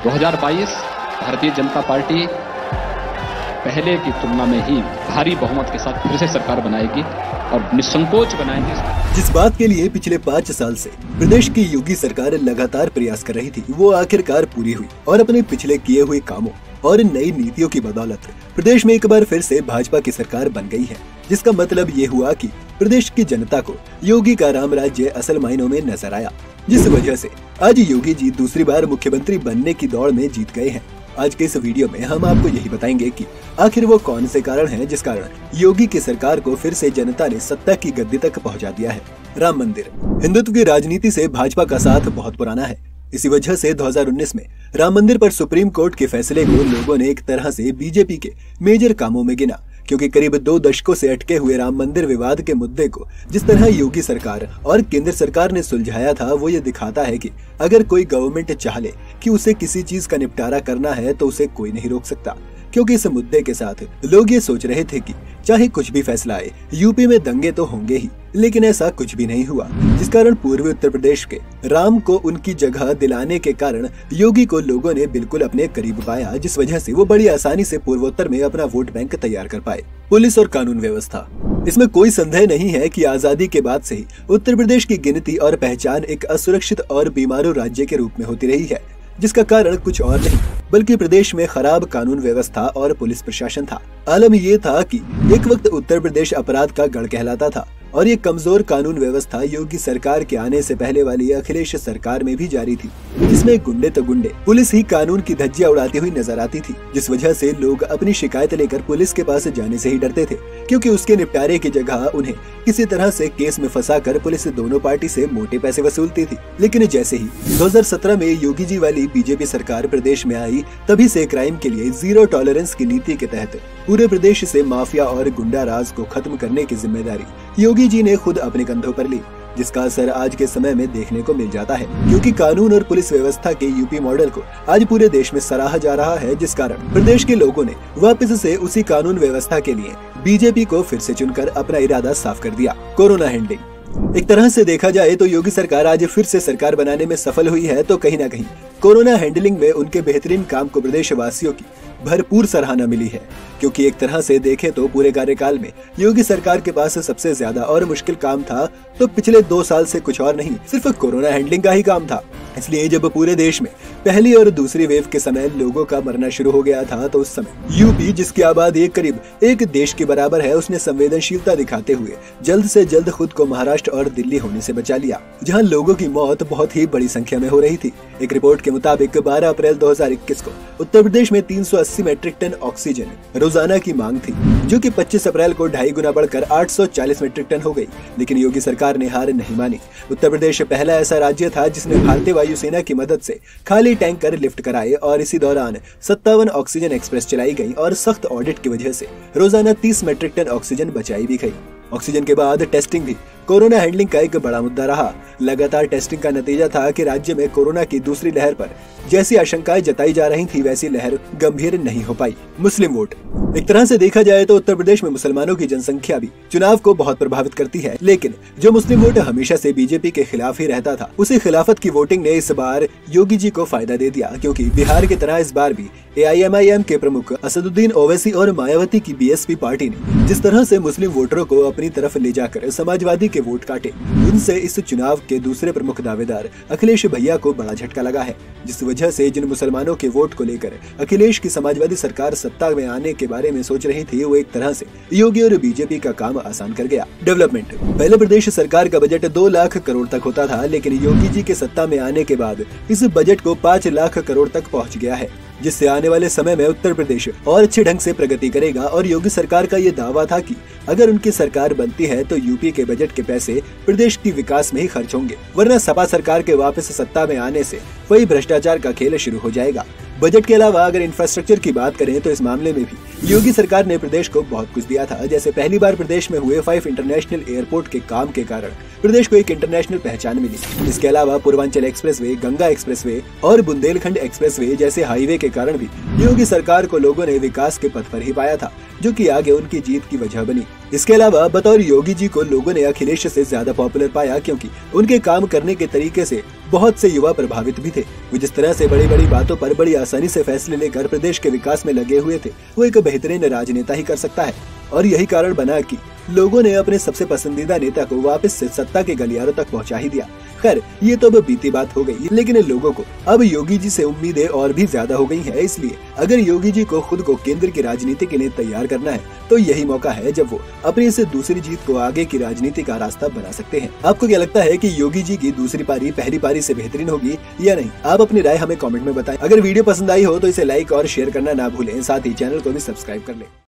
2022 Bharatiya Janata party पहले की तुलना में ही भारी बहुमत के साथ फिर से सरकार बनाएगी और निसंकोच बनाएगी। जिस बात के लिए पिछले 5 साल से प्रदेश की योगी सरकार लगातार प्रयास कर रही थी, वो आखिरकार पूरी हुई और अपने पिछले किए हुए कामों और नई नीतियों की बदौलत प्रदेश में एक बार फिर से भाजपा की सरकार बन गई है। जिसका मतलब ये हुआ कि प्रदेश की जनता को योगी का राम राज्य असल मायनों में नजर आया, जिस वजह से आज योगी जी दूसरी बार मुख्यमंत्री बनने की दौड़ में जीत गए हैं। आज के इस वीडियो में हम आपको यही बताएंगे कि आखिर वो कौन से कारण हैं जिस कारण योगी की सरकार को फिर से जनता ने सत्ता की गद्दी तक पहुंचा दिया है। राम मंदिर। हिंदुत्व की राजनीति से भाजपा का साथ बहुत पुराना है। इसी वजह से 2019 में राम मंदिर पर सुप्रीम कोर्ट के फैसले को लोगों ने एक तरह से बीजेपी के मेजर कामों में गिना, क्योंकि करीब 2 दशकों से अटके हुए राम मंदिर विवाद के मुद्दे को जिस तरह योगी सरकार और केंद्र सरकार ने सुलझाया था, वो ये दिखाता है कि अगर कोई गवर्नमेंट चाह ले कि उसे किसी चीज का निपटारा करना है तो उसे कोई नहीं रोक सकता। क्योंकि इस मुद्दे के साथ लोग ये सोच रहे थे कि चाहे कुछ भी फैसला आए, यूपी में दंगे तो होंगे ही, लेकिन ऐसा कुछ भी नहीं हुआ, जिस कारण पूर्वी उत्तर प्रदेश के राम को उनकी जगह दिलाने के कारण योगी को लोगों ने बिल्कुल अपने करीब पाया, जिस वजह से वो बड़ी आसानी से पूर्वोत्तर में अपना वोट बैंक तैयार कर पाए। पुलिस और कानून व्यवस्था। इसमें कोई संदेह नहीं है कि आजादी के बाद से ही उत्तर प्रदेश की गिनती और पहचान एक असुरक्षित और बीमारू राज्य के रूप में होती रही है, जिसका कारण कुछ और नहीं बल्कि प्रदेश में खराब कानून व्यवस्था और पुलिस प्रशासन था। आलम ये था कि एक वक्त उत्तर प्रदेश अपराध का गढ़ कहलाता था और ये कमजोर कानून व्यवस्था योगी सरकार के आने से पहले वाली अखिलेश सरकार में भी जारी थी, जिसमें गुंडे तो गुंडे पुलिस ही कानून की धज्जियां उड़ाती हुई नजर आती थी, जिस वजह से लोग अपनी शिकायत लेकर पुलिस के पास जाने से ही डरते थे, क्योंकि उसके निपटारे की जगह उन्हें किसी तरह से केस में फंसाकर पुलिस दोनों पार्टी से मोटे पैसे वसूलती थी। लेकिन जैसे ही 2017 में योगी जी वाली बीजेपी सरकार प्रदेश में आई, तभी से क्राइम के लिए जीरो टॉलरेंस की नीति के तहत पूरे प्रदेश से माफिया और गुंडा राज को खत्म करने की जिम्मेदारी योगी जी ने खुद अपने कंधों पर ली, जिसका असर आज के समय में देखने को मिल जाता है, क्योंकि कानून और पुलिस व्यवस्था के यूपी मॉडल को आज पूरे देश में सराहा जा रहा है, जिस कारण प्रदेश के लोगों ने वापस से उसी कानून व्यवस्था के लिए बीजेपी को फिर से चुनकर अपना इरादा साफ कर दिया। Corona handling. एक तरह से देखा जाए तो योगी सरकार आज फिर से सरकार बनाने में सफल हुई है, तो कहीं न कहीं कोरोना हैंडलिंग में उनके बेहतरीन काम को प्रदेश वासियों की भरपूर सराहना मिली है, क्योंकि एक तरह से देखें तो पूरे कार्यकाल में योगी सरकार के पास सबसे ज्यादा और मुश्किल काम था तो पिछले 2 साल से कुछ और नहीं, सिर्फ कोरोना हैंडलिंग का ही काम था। इसलिए जब पूरे देश में पहली और दूसरी वेव के समय लोगों का मरना शुरू हो गया था, तो उस समय यूपी, जिसकी आबादी करीब एक देश के बराबर है, उसने संवेदनशीलता दिखाते हुए जल्द से जल्द खुद को महाराष्ट्र और दिल्ली होने से बचा लिया, जहां लोगों की मौत बहुत ही बड़ी संख्या में हो रही थी। एक रिपोर्ट के मुताबिक 12 अप्रैल 2021 को उत्तर प्रदेश में 380 मैट्रिक टन ऑक्सीजन रोजाना की मांग थी, जो कि 25 अप्रैल को 2.5 गुना बढ़कर 840 मैट्रिक टन हो गई। लेकिन योगी सरकार ने हार नहीं मानी। उत्तर प्रदेश पहला ऐसा राज्य था जिसने भारतीय वायुसेना की मदद से खाली टैंकर लिफ्ट कराए और इसी दौरान 57 ऑक्सीजन एक्सप्रेस चलाई गई और सख्त ऑडिट की वजह से रोजाना 30 मैट्रिक टन ऑक्सीजन बचाई भी गई। ऑक्सीजन के बाद टेस्टिंग भी कोरोना हैंडलिंग का एक बड़ा मुद्दा रहा। लगातार टेस्टिंग का नतीजा था कि राज्य में कोरोना की दूसरी लहर पर जैसी आशंकाएं जताई जा रही थी, वैसी लहर गंभीर नहीं हो पाई। मुस्लिम वोट। एक तरह से देखा जाए तो उत्तर प्रदेश में मुसलमानों की जनसंख्या भी चुनाव को बहुत प्रभावित करती है, लेकिन जो मुस्लिम वोट हमेशा से बीजेपी के खिलाफ ही रहता था, उसी खिलाफत की वोटिंग ने इस बार योगी जी को फायदा दे दिया, क्योंकि बिहार की तरह इस बार भी AIMIM के प्रमुख असदुद्दीन ओवैसी और मायावती की BSP पार्टी ने जिस तरह से मुस्लिम वोटरों को अपनी तरफ ले जाकर समाजवादी के वोट काटे, उनसे इस चुनाव के दूसरे प्रमुख दावेदार अखिलेश भैया को बड़ा झटका लगा है, जिस वजह से जिन मुसलमानों के वोट को लेकर अखिलेश की समाजवादी सरकार सत्ता में आने के बारे में सोच रही थी, वो एक तरह से योगी और बीजेपी का काम आसान कर गया। डेवलपमेंट। पहले प्रदेश सरकार का बजट 2 लाख करोड़ तक होता था, लेकिन योगी जी के सत्ता में आने के बाद इस बजट को 5 लाख करोड़ तक पहुँच गया है, जिससे आने वाले समय में उत्तर प्रदेश और अच्छे ढंग से प्रगति करेगा। और योगी सरकार का ये दावा था कि अगर उनकी सरकार बनती है तो यूपी के बजट के पैसे प्रदेश की विकास में ही खर्च होंगे, वरना सपा सरकार के वापस सत्ता में आने से वही भ्रष्टाचार का खेल शुरू हो जाएगा। बजट के अलावा अगर इंफ्रास्ट्रक्चर की बात करें तो इस मामले में भी योगी सरकार ने प्रदेश को बहुत कुछ दिया था। जैसे पहली बार प्रदेश में हुए 5 इंटरनेशनल एयरपोर्ट के काम के कारण प्रदेश को एक इंटरनेशनल पहचान मिली। इसके अलावा पूर्वांचल एक्सप्रेसवे, गंगा एक्सप्रेसवे और बुंदेलखंड एक्सप्रेसवे जैसे हाईवे के कारण भी योगी सरकार को लोगों ने विकास के पथ पर ही पाया था, जो कि आगे उनकी जीत की वजह बनी। इसके अलावा बतौर योगी जी को लोगों ने अखिलेश से ज्यादा पॉपुलर पाया, क्योंकि उनके काम करने के तरीके से बहुत से युवा प्रभावित भी थे। वो जिस तरह से बड़ी बड़ी बातों पर बड़ी आसानी से फैसले लेकर प्रदेश के विकास में लगे हुए थे, वो एक बेहतरीन राजनेता ही कर सकता है। और यही कारण बना कि लोगों ने अपने सबसे पसंदीदा नेता को वापस से सत्ता के गलियारों तक पहुंचा ही दिया। खैर, ये तो अब बीती बात हो गई, लेकिन लोगों को अब योगी जी से उम्मीदें और भी ज्यादा हो गई हैं। इसलिए अगर योगी जी को खुद को केंद्र की राजनीति के लिए तैयार करना है, तो यही मौका है जब वो अपनी इस दूसरी जीत को आगे की राजनीति का रास्ता बना सकते हैं। आपको क्या लगता है कि योगी जी की दूसरी पारी पहली पारी से बेहतरीन होगी या नहीं? आप अपनी राय हमें कमेंट में बताएं। अगर वीडियो पसंद आई हो तो इसे लाइक और शेयर करना ना भूलें, साथ ही चैनल को भी सब्सक्राइब कर लें।